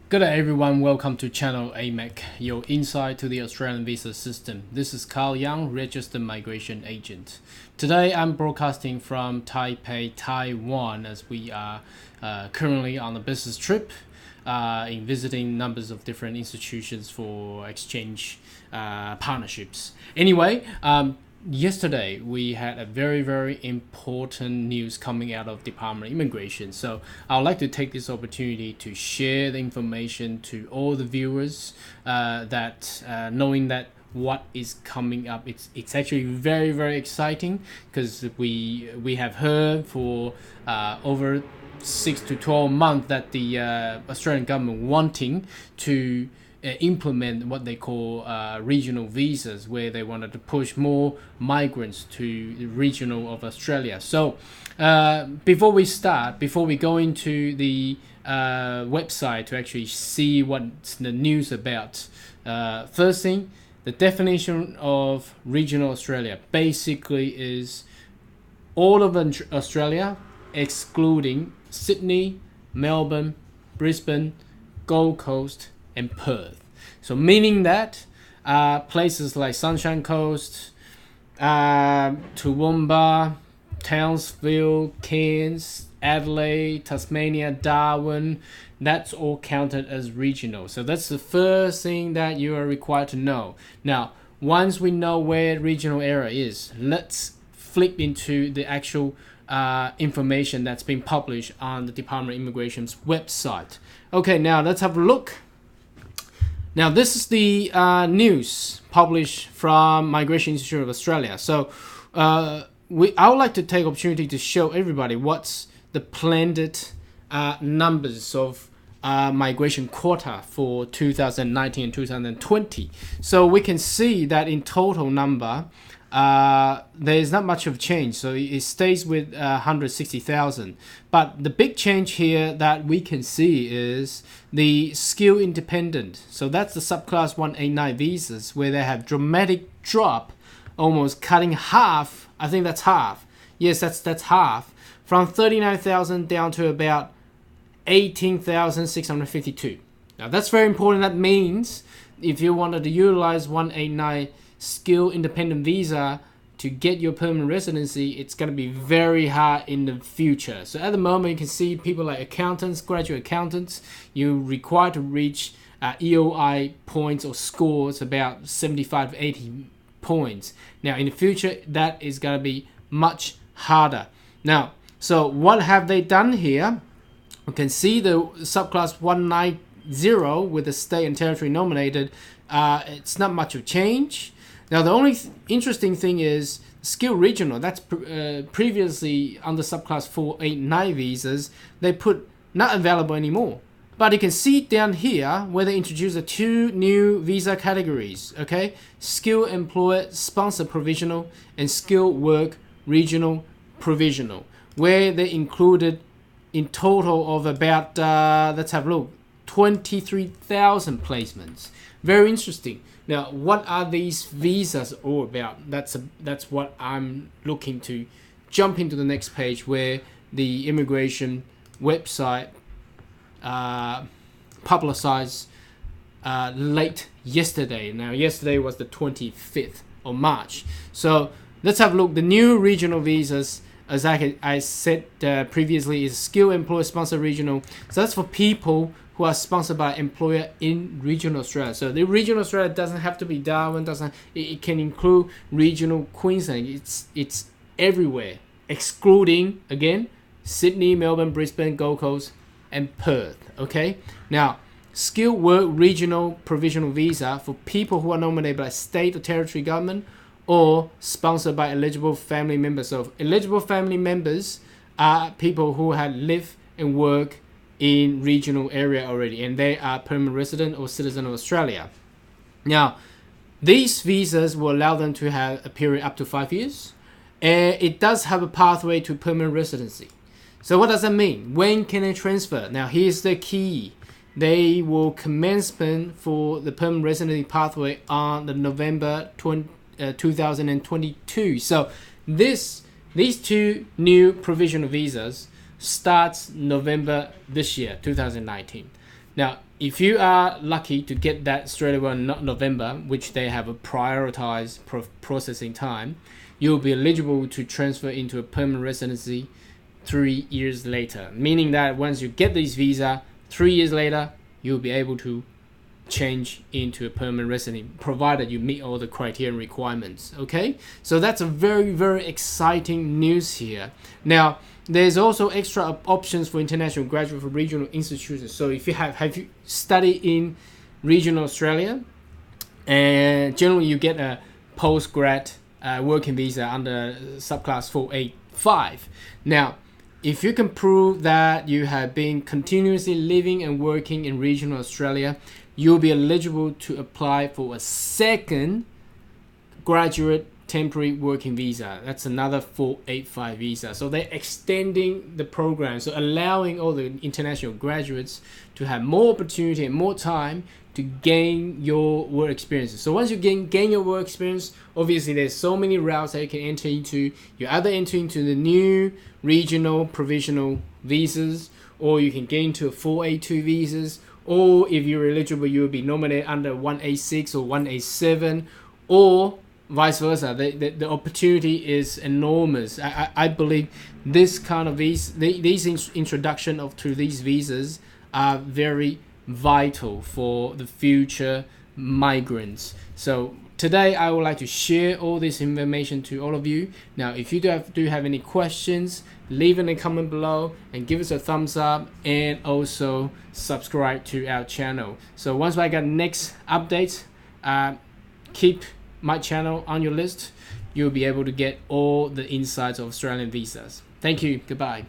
Good day everyone, welcome to channel AMEC, your insight to the Australian visa system. This is Carl Young, registered migration agent. Today I'm broadcasting from Taipei, Taiwan, as we are currently on a business trip in visiting numbers of different institutions for exchange partnerships. Anyway, yesterday we had a very important news coming out of Department of Immigration. So I would like to take this opportunity to share the information to all the viewers that knowing that what is coming up, it's actually very exciting, because we have heard for over 6 to 12 months that the Australian government wanting to implement what they call regional visas, where they wanted to push more migrants to the regional of Australia. So before we go into the website to actually see what's the news about, first thing, the definition of regional Australia basically is all of Australia excluding Sydney, Melbourne, Brisbane, Gold Coast and Perth. So meaning that places like Sunshine Coast, Toowoomba, Townsville, Cairns, Adelaide, Tasmania, Darwin, that's all counted as regional. So that's the first thing that you are required to know. Now, once we know where regional area is, let's flip into the actual information that's been published on the Department of Immigration's website. Okay, now let's have a look. Now, this is the news published from Migration Institute of Australia. So I would like to take opportunity to show everybody what's the planned numbers of migration quota for 2019 and 2020. So we can see that in total number, there is not much of change, so it stays with 160,000. But the big change here that we can see is the skill independent. So that's the subclass 189 visas, where they have dramatic drop, almost cutting half. I think that's half. Yes, that's half, from 39,000 down to about 18,652. Now that's very important. That means if you wanted to utilize 189 skill independent visa to get your permanent residency, it's going to be very hard in the future. So at the moment, you can see people like accountants, graduate accountants, you require to reach EOI points or scores about 75 to 80 points. Now in the future, that is going to be much harder. Now, so what have they done here? You can see the subclass 190 with the state and territory nominated. It's not much of change. Now, the only interesting thing is skill regional. That's previously under subclass 489 visas. They put not available anymore. But you can see down here where they introduced the two new visa categories. Okay, skill employer sponsor provisional and skill work regional provisional, where they included in total of about let's have a look, 23,000 placements. Very interesting. Now, what are these visas all about? That's what I'm looking to jump into the next page, where the immigration website publicized late yesterday. Now, yesterday was the 25th of March. So let's have a look. The new regional visas, as I said previously, is skill employer sponsor regional. So that's for people who are sponsored by employer in regional Australia. So the regional Australia doesn't have to be Darwin, it can include regional Queensland. It's everywhere, excluding again Sydney, Melbourne, Brisbane, Gold Coast, and Perth. Okay. Now, skilled work regional provisional visa for people who are nominated by state or territory government or sponsored by eligible family members. So eligible family members are people who have lived and worked in regional area already, and they are permanent resident or citizen of Australia. Now, these visas will allow them to have a period up to 5 years, and it does have a pathway to permanent residency. So what does that mean? When can they transfer? Now, here's the key. They will commencement for the permanent residency pathway on the November 2022. So these two new provisional visas starts November this year, 2019. Now, if you are lucky to get that straight away in November, which they have a prioritized processing time, you'll be eligible to transfer into a permanent residency 3 years later. Meaning that once you get this visa, 3 years later, you'll be able to change into a permanent resident, provided you meet all the criteria and requirements. Okay, so that's a very, very exciting news here. Now, there's also extra options for international graduate for regional institutions. So if you have you studied in regional Australia, and generally you get a post-grad working visa under subclass 485. Now, if you can prove that you have been continuously living and working in regional Australia, you'll be eligible to apply for a second graduate temporary working visa. That's another 485 visa. So they're extending the program, so allowing all the international graduates to have more opportunity and more time to gain your work experiences. So once you gain your work experience, obviously there's so many routes that you can enter into. You either enter into the new regional provisional visas, or you can get into a 482 visas, or if you're eligible, you'll be nominated under 186 or 187, or vice versa. The opportunity is enormous. I believe this kind of these introduction to these visas are very vital for the future migrants. So today I would like to share all this information to all of you. Now, if you do have any questions, leave in a comment below and give us a thumbs up, and also subscribe to our channel. So once I got next updates, keep my channel on your list. You'll be able to get all the insights of Australian visas. Thank you. Goodbye.